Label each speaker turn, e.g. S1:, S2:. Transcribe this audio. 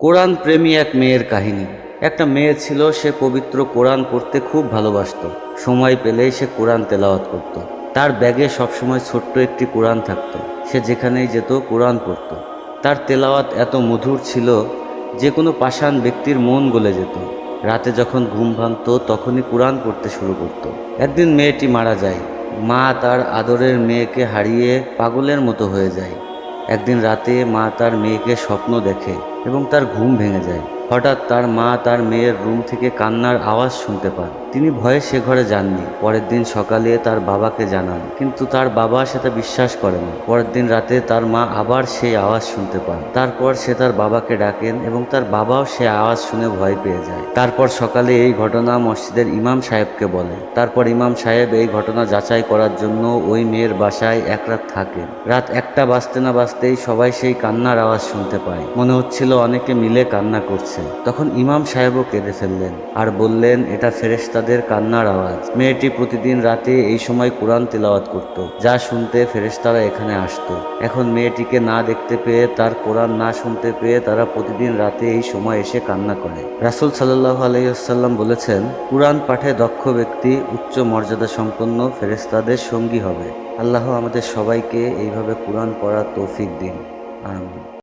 S1: কোরআন প্রেমী এক মেয়ের কাহিনী। একটা মেয়ে ছিল, সে পবিত্র কোরআন পড়তে খুব ভালোবাসত। সময় পেলেই সে কোরআন তেলাওয়াত করত। তার ব্যাগে সবসময় ছোট্ট একটি কোরআন থাকত। সে যেখানেই যেত কোরআন পড়ত। তার তেলাওয়াত এত মধুর ছিল যে কোনো পাষাণ ব্যক্তির মন গলে যেত। রাতে যখন ঘুম ভাঙত তখনই কোরআন পড়তে শুরু করত। একদিন মেয়েটি মারা যায়। মা তার আদরের মেয়েকে হারিয়ে পাগলের মতো হয়ে যায়। একদিন রাতে মা তার মেয়েকে স্বপ্ন দেখে এবং তার ঘুম ভেঙে যায়। হঠাৎ তার মা তার মেয়ের রুম থেকে কান্নার আওয়াজ শুনতে পান। তিনি ভয়ে সে ঘরে যাননি। পরের দিন সকালে তার বাবাকে জানান, কিন্তু তার বাবা সেটা বিশ্বাস করেন। পরের দিন রাতে তার মা আবার সেই আওয়াজ শুনতে পান। তারপর সে তার বাবাকে ডাকেন এবং তার বাবাও সে আওয়াজ শুনে ভয় পেয়ে যায়। তারপর সকালে এই ঘটনা মসজিদের ইমাম সাহেবকে বলে। তারপর ইমাম সাহেব এই ঘটনা যাচাই করার জন্য ওই মেয়ের বাসায় এক রাত থাকেন। রাত 1টা বাজতে না বাজতেই সবাই সেই কান্নার আওয়াজ শুনতে পায়। মনে হচ্ছিল অনেকে মিলে কান্না করছে। তখন ইমাম সাহেবও কেঁদে ফেললেন আর বললেন, এটা ফেরেশতাদের কান্নার আওয়াজ। মেয়েটি প্রতিদিন রাতে এই সময় কোরআন তিলাওয়াত করত, যা শুনতে ফেরেশতারা এখানে আসতো। এখন মেয়েটিকে না দেখতে পেয়ে, তার কোরআন না শুনতে পেয়ে তারা প্রতিদিন রাতে এই সময় এসে কান্না করে। রাসূল সাল্লাল্লাহু আলাইহি ওয়াসাল্লাম বলেছেন, কোরআন পাঠে দক্ষ ব্যক্তি উচ্চ মর্যাদা সম্পন্ন ফেরেশতাদের সঙ্গী হবে। আল্লাহ আমাদের সবাইকে এইভাবে কোরআন পড়ার তৌফিক দিন। আমিন।